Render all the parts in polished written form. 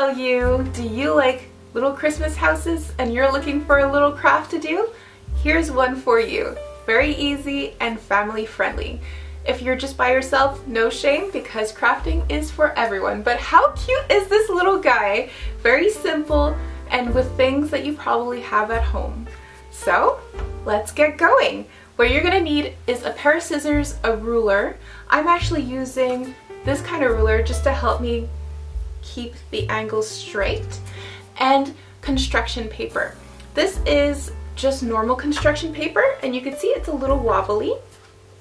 tell you, do you like little Christmas houses and you're looking for a little craft to do? Here's one for you. Very easy and family friendly. If you're just by yourself, no shame, because crafting is for everyone. But how cute is this little guy? Very simple and with things that you probably have at home. So let's get going. What you're gonna need is a pair of scissors, a ruler. I'm actually using this kind of ruler just to help me keep the angles straight, and construction paper. This is just normal construction paper, and you can see it's a little wobbly,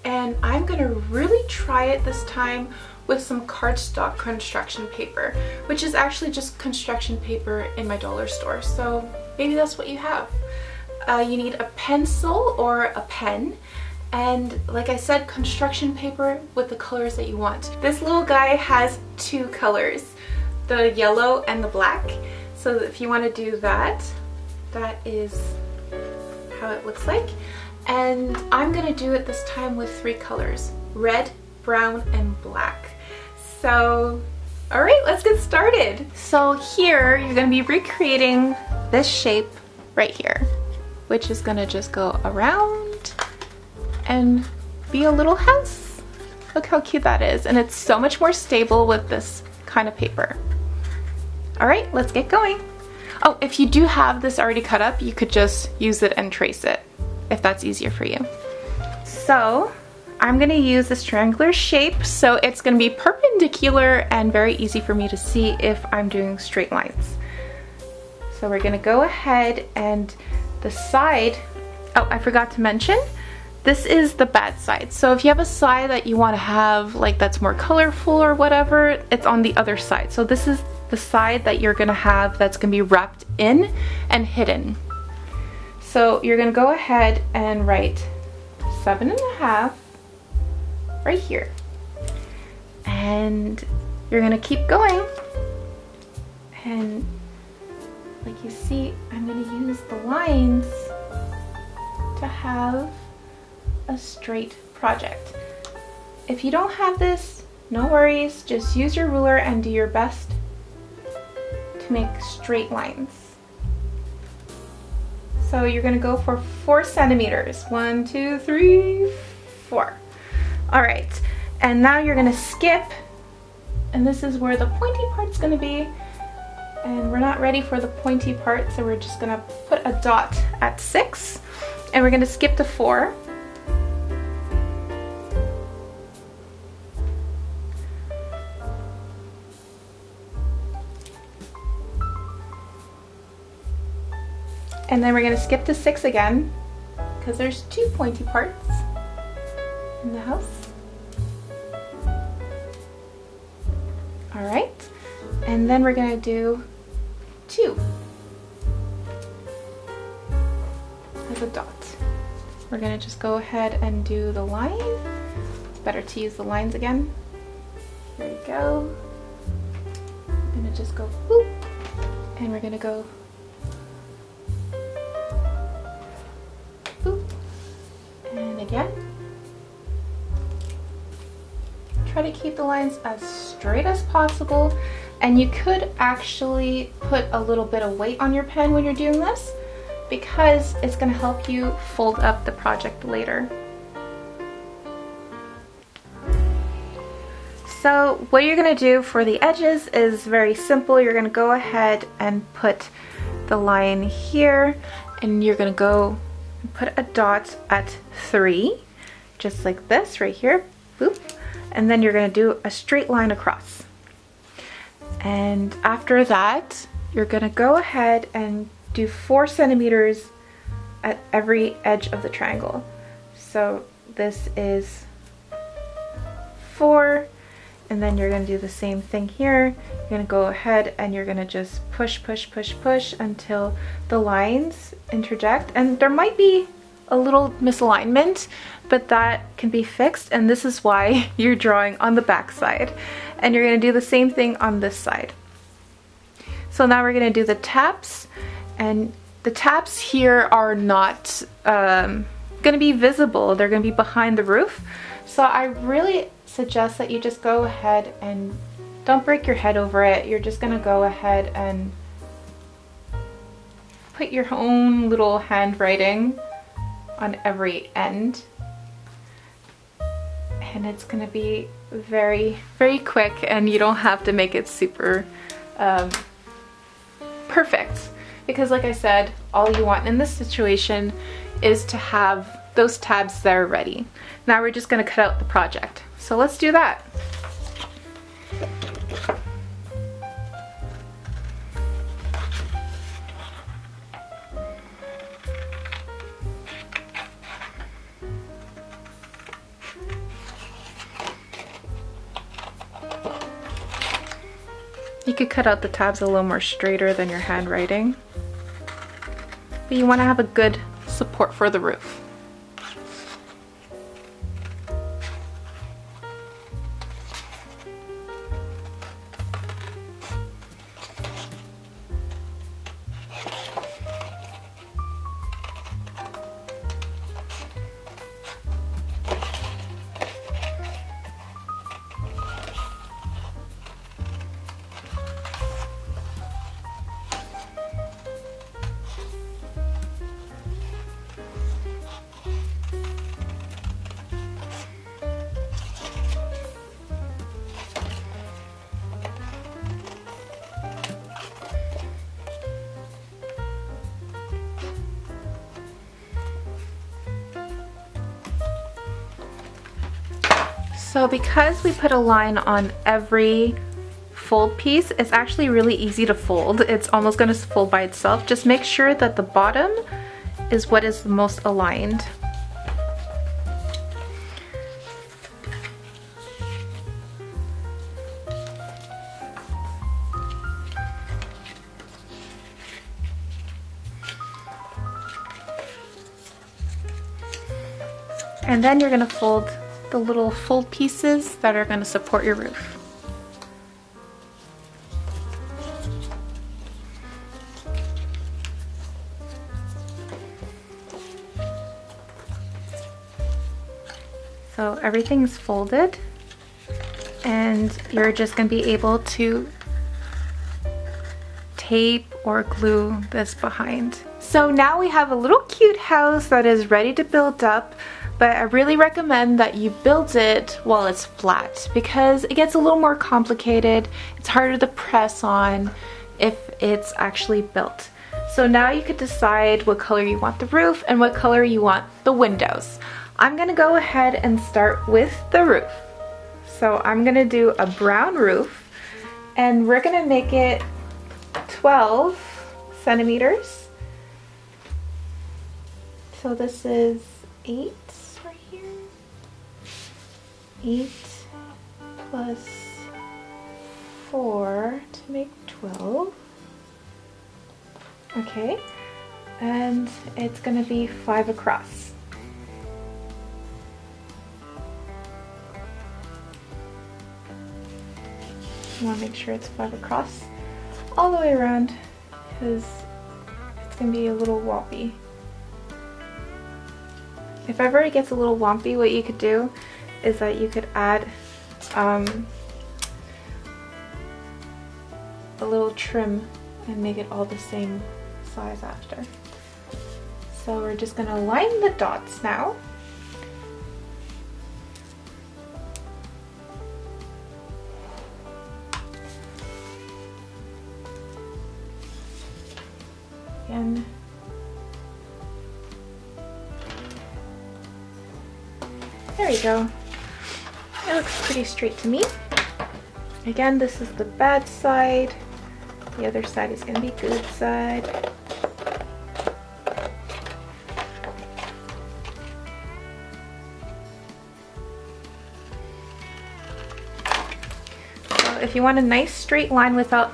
and I'm gonna really try it this time with some cardstock construction paper, which is actually just construction paper in my dollar store, so maybe that's what you have. You need a pencil or a pen, and like I said, construction paper with the colors that you want. This little guy has two colors, the yellow and the black, so if you want to do that, that is how it looks like. And I'm gonna do it this time with three colors: red, brown, and black. So alright, let's get started. So here you're gonna be recreating this shape right here, which is gonna just go around and be a little house. Look how cute that is, and it's so much more stable with this kind of paper. Alright, let's get going. Oh, if you do have this already cut up, you could just use it and trace it, if that's easier for you. So I'm gonna use this triangular shape, so it's gonna be perpendicular and very easy for me to see if I'm doing straight lines. So we're gonna go ahead, and the side, oh, I forgot to mention, this is the bad side. So if you have a side that you want to have like that's more colorful or whatever, it's on the other side. So this is the side that you're gonna have that's gonna be wrapped in and hidden. So you're gonna go ahead and write 7.5 right here, and you're gonna keep going, and like you see, I'm gonna use the lines to have a straight project. If you don't have this, no worries, just use your ruler and do your best to make straight lines. So you're gonna go for 4 centimeters. 1, 2, 3, 4. All right, and now you're gonna skip, and this is where the pointy part's gonna be. And we're not ready for the pointy part, so we're just gonna put a dot at 6, and we're gonna skip to 4. And then we're gonna skip to 6 again, because there's 2 pointy parts in the house. All right, and then we're gonna do 2 as a dot. We're gonna just go ahead and do the line. It's better to use the lines again. Here we go. I'm gonna just go boop, and we're gonna go boop, and again. Try to keep the lines as straight as possible, and you could actually put a little bit of weight on your pen when you're doing this, because it's going to help you fold up the project later. So what you're going to do for the edges is very simple. You're going to go ahead and put the line here, and you're going to go and put a dot at 3, just like this right here, boop, and then you're going to do a straight line across. And after that, you're going to go ahead and do 4 centimeters at every edge of the triangle. So this is 4, and then you're going to do the same thing here. You're going to go ahead and you're going to just push, push, push, push until the lines interject. And there might be a little misalignment, but that can be fixed, and this is why you're drawing on the back side. And you're going to do the same thing on this side. So now we're going to do the taps, and the taps here are not going to be visible. They're going to be behind the roof. So I really suggest that you just go ahead and Don't break your head over it. You're just gonna go ahead and put your own little handwriting on every end. And it's gonna be very, very quick, and you don't have to make it super perfect. Because like I said, all you want in this situation is to have those tabs there ready. Now we're just gonna cut out the project. So let's do that. You could cut out the tabs a little more straighter than your handwriting, but you want to have a good support for the roof. So because we put a line on every fold piece, it's actually really easy to fold. It's almost going to fold by itself. Just make sure that the bottom is what is the most aligned. And then you're going to fold the little fold pieces that are going to support your roof. So everything's folded, and you're just going to be able to tape or glue this behind. So now we have a little cute house that is ready to build up. But I really recommend that you build it while it's flat, because it gets a little more complicated. It's harder to press on if it's actually built. So now you could decide what color you want the roof and what color you want the windows. I'm gonna go ahead and start with the roof. So I'm gonna do a brown roof, and we're gonna make it 12 centimeters. So this is 8. 8 plus 4 to make 12. Okay, and it's going to be 5 across. You want to make sure it's 5 across all the way around, because it's going to be a little wompy. If ever it gets a little wompy, what you could do is that you could add a little trim and make it all the same size after. So we're just going to line the dots now. And there we go. It looks pretty straight to me. Again, this is the bad side. The other side is going to be good side. So if you want a nice straight line without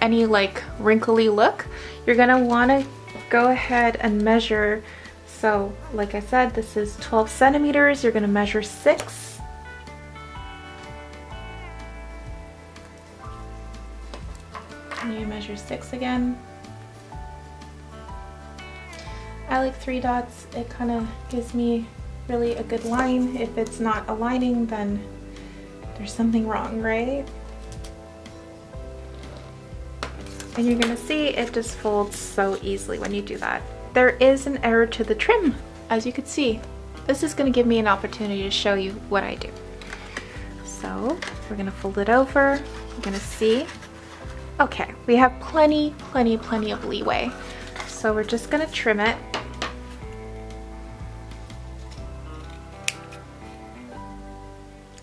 any like wrinkly look, you're going to want to go ahead and measure. So like I said, this is 12 centimeters. You're going to measure 6. And you measure 6 again. I like 3 dots. It kind of gives me really a good line. If it's not aligning, then there's something wrong, right? And you're gonna see it just folds so easily when you do that. There is an error to the trim, as you can see. This is gonna give me an opportunity to show you what I do. So we're gonna fold it over. You're gonna see. Okay, we have plenty of leeway. So we're just gonna trim it.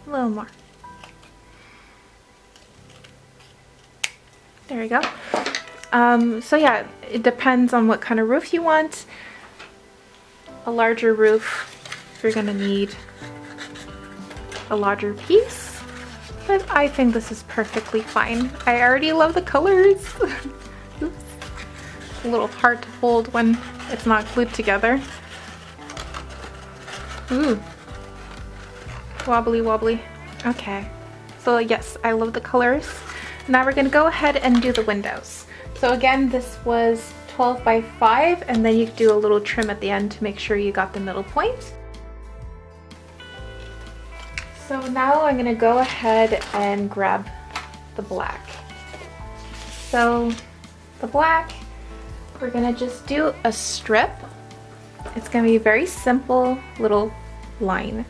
A little more. There we go. So yeah, it depends on what kind of roof you want. A larger roof, you're gonna need a larger piece, but I think this is perfectly fine. I already love the colors. Oops. It's a little hard to hold when it's not glued together. Ooh. Wobbly wobbly. Okay. So yes, I love the colors. Now we're gonna go ahead and do the windows. So again, this was 12 by 5, and then you do a little trim at the end to make sure you got the middle point. So now I'm gonna go ahead and grab the black. So the black, we're gonna just do a strip. It's gonna be a very simple little line.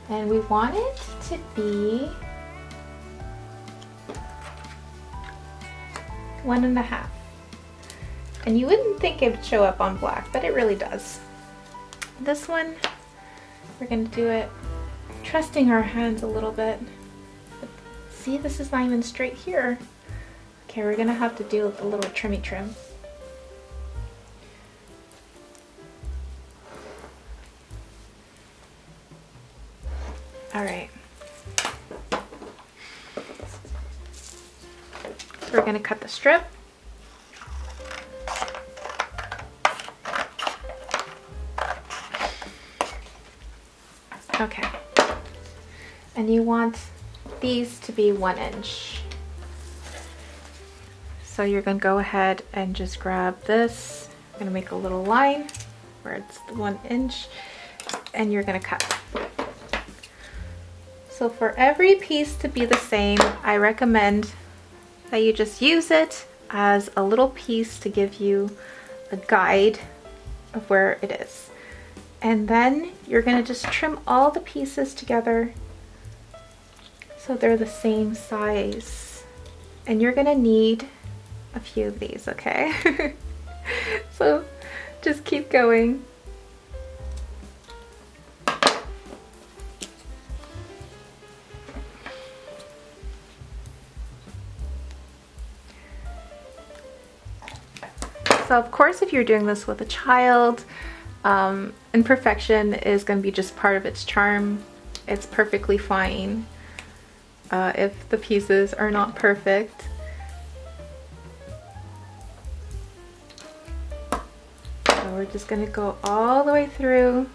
And we want it to be 1.5. And you wouldn't think it would show up on black, but it really does. This one, we're gonna do it trusting our hands a little bit. But see, this is not even straight here. Okay, we're gonna have to do a little trimmy trim. All right. So we're gonna cut the strip. Okay. And you want these to be 1 inch. So you're gonna go ahead and just grab this. You're gonna make a little line where it's 1 inch, and you're gonna cut. So for every piece to be the same, I recommend that you just use it as a little piece to give you a guide of where it is. And then you're gonna just trim all the pieces together so they're the same size. And you're gonna need a few of these, okay? So just keep going. So of course, if you're doing this with a child, imperfection is going to be just part of its charm. It's perfectly fine if the pieces are not perfect. So we're just going to go all the way through.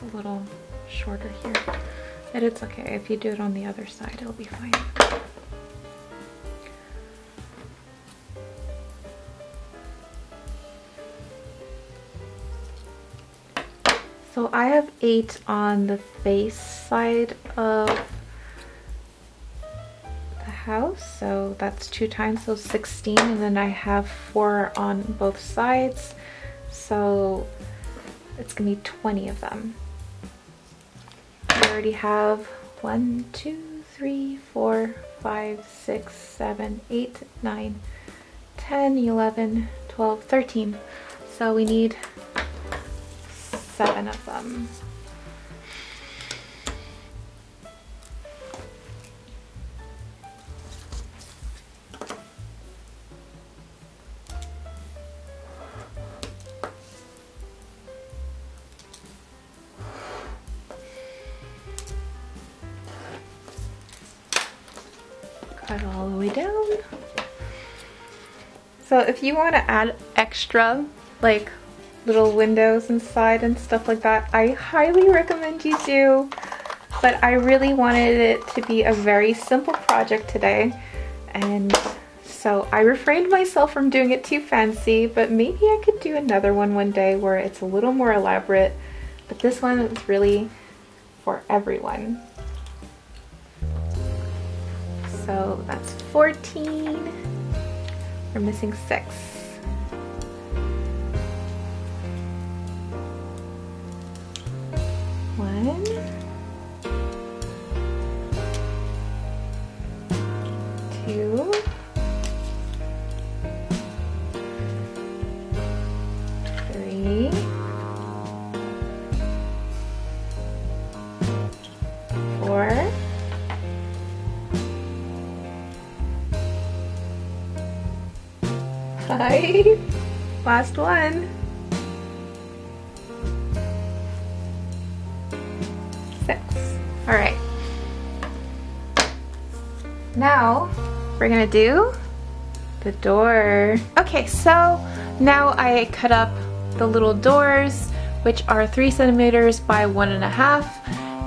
A little shorter here, and it's okay if you do it on the other side, it'll be fine. So I have 8 on the face side of the house, so that's 2 times, so 16, and then I have 4 on both sides, so it's gonna be 20 of them. I already have 1, 2, 3, 4, 5, 6, 7, 8, 9, 10, 11, 12, 13. So we need 7 of them. Cut that all the way down. So if you want to add extra, like little windows inside and stuff like that, I highly recommend you do. But I really wanted it to be a very simple project today, and so I refrained myself from doing it too fancy, but maybe I could do another one day where it's a little more elaborate, but this one is really for everyone. So that's 14. We're missing 6. One. 2. 3. 4. 5. Last one. 6. All right. Now we're gonna do the door. Okay, so now I cut up the little doors, which are 3 centimeters by 1.5,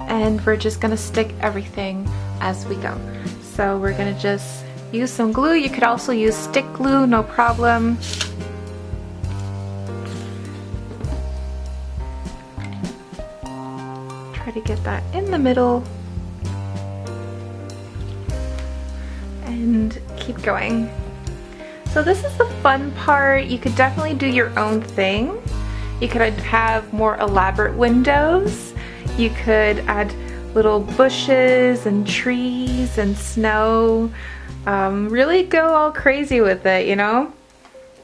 and we're just gonna stick everything as we go. So we're gonna just use some glue. You could also use stick glue, no problem. Try to get that in the middle. And keep going. So this is the fun part. You could definitely do your own thing. You could have more elaborate windows. You could add little bushes and trees and snow. Really go all crazy with it, you know?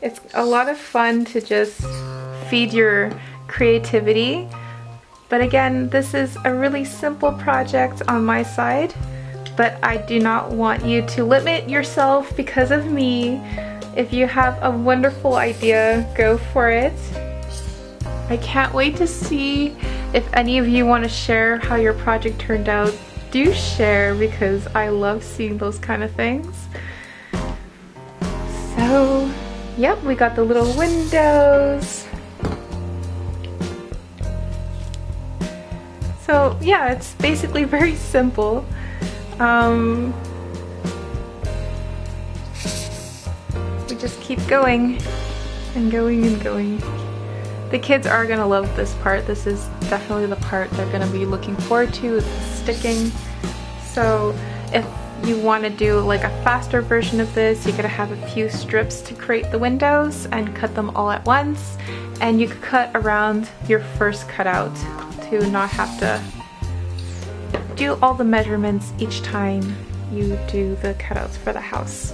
It's a lot of fun to just feed your creativity. But again, this is a really simple project on my side, but I do not want you to limit yourself because of me. If you have a wonderful idea, go for it. I can't wait to see if any of you want to share how your project turned out. Do share, because I love seeing those kind of things. So, yep, we got the little windows. So yeah, it's basically very simple. We just keep going and going and going. The kids are gonna love this part. This is definitely the part they're gonna be looking forward to, is the sticking. So if you want to do like a faster version of this, you gotta have a few strips to create the windows and cut them all at once. And you could cut around your first cutout to not have to do all the measurements each time you do the cutouts for the house.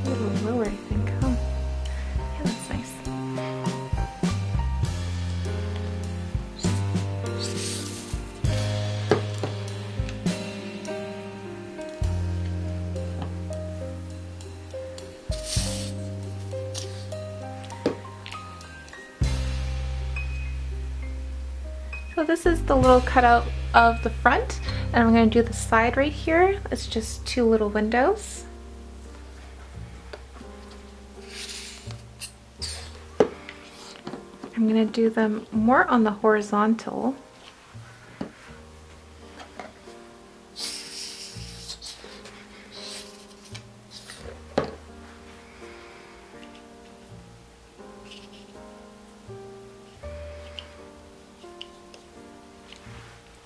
A little lower, I think, huh? Yeah, that's nice. So this is the little cutout of the front, and I'm going to do the side right here. It's just 2 little windows. I'm going to do them more on the horizontal.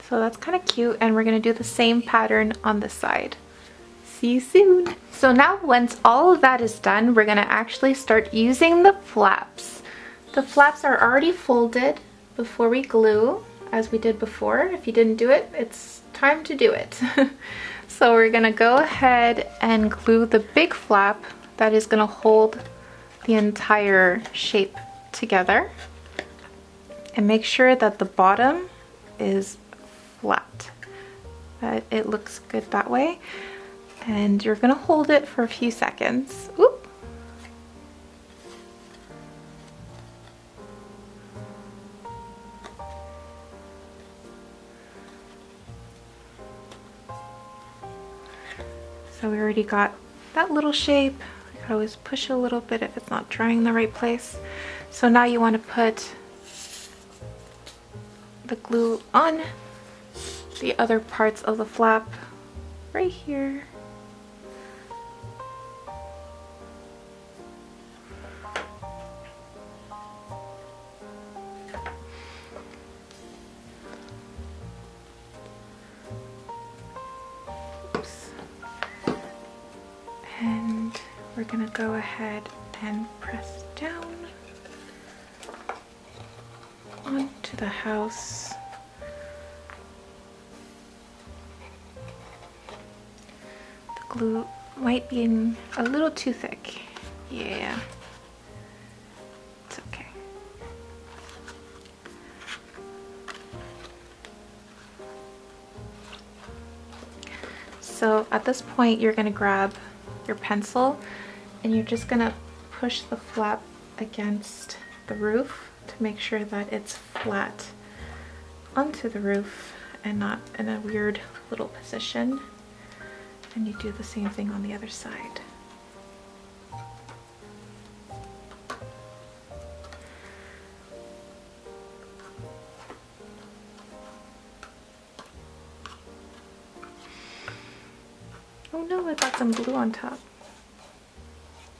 So that's kind of cute, and we're going to do the same pattern on this side. See you soon. So now once all of that is done, we're going to actually start using the flaps. The flaps are already folded before we glue, as we did before. If you didn't do it, it's time to do it. So we're going to go ahead and glue the big flap that is going to hold the entire shape together. And make sure that the bottom is flat. It looks good that way. And you're gonna hold it for a few seconds. Oop. So we already got that little shape. I could always push a little bit if it's not drying in the right place. So now you want to put the glue on the other parts of the flap right here. Oops. And we're gonna go ahead and press down onto the house. The glue might be a little too thick. Yeah, it's okay. So at this point, you're gonna grab your pencil and you're just gonna push the flap against the roof to make sure that it's flat onto the roof and not in a weird little position. And you do the same thing on the other side. Oh no, I got some glue on top.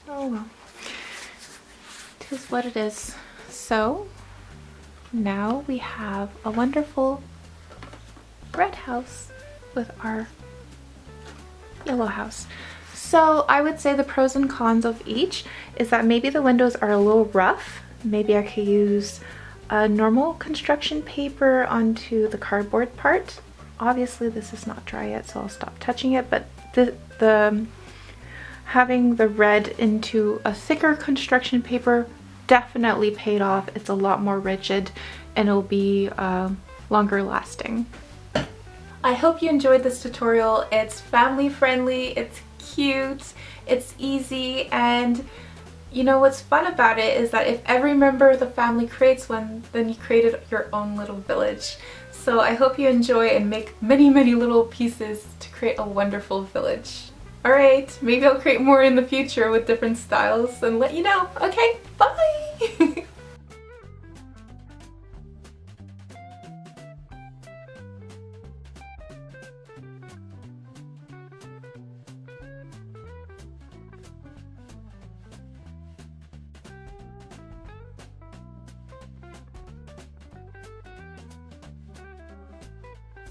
Oh well. It is what it is. So now we have a wonderful red house with our yellow house. So I would say the pros and cons of each is that maybe the windows are a little rough. Maybe I could use a normal construction paper onto the cardboard part. Obviously this is not dry yet, so I'll stop touching it, but the having the red into a thicker construction paper definitely paid off. It's a lot more rigid and it'll be longer lasting. I hope you enjoyed this tutorial. It's family friendly, it's cute, it's easy, and you know what's fun about it is that if every member of the family creates one, then you created your own little village. So I hope you enjoy and make many, many little pieces to create a wonderful village. Alright, maybe I'll create more in the future with different styles and let you know. Okay, bye!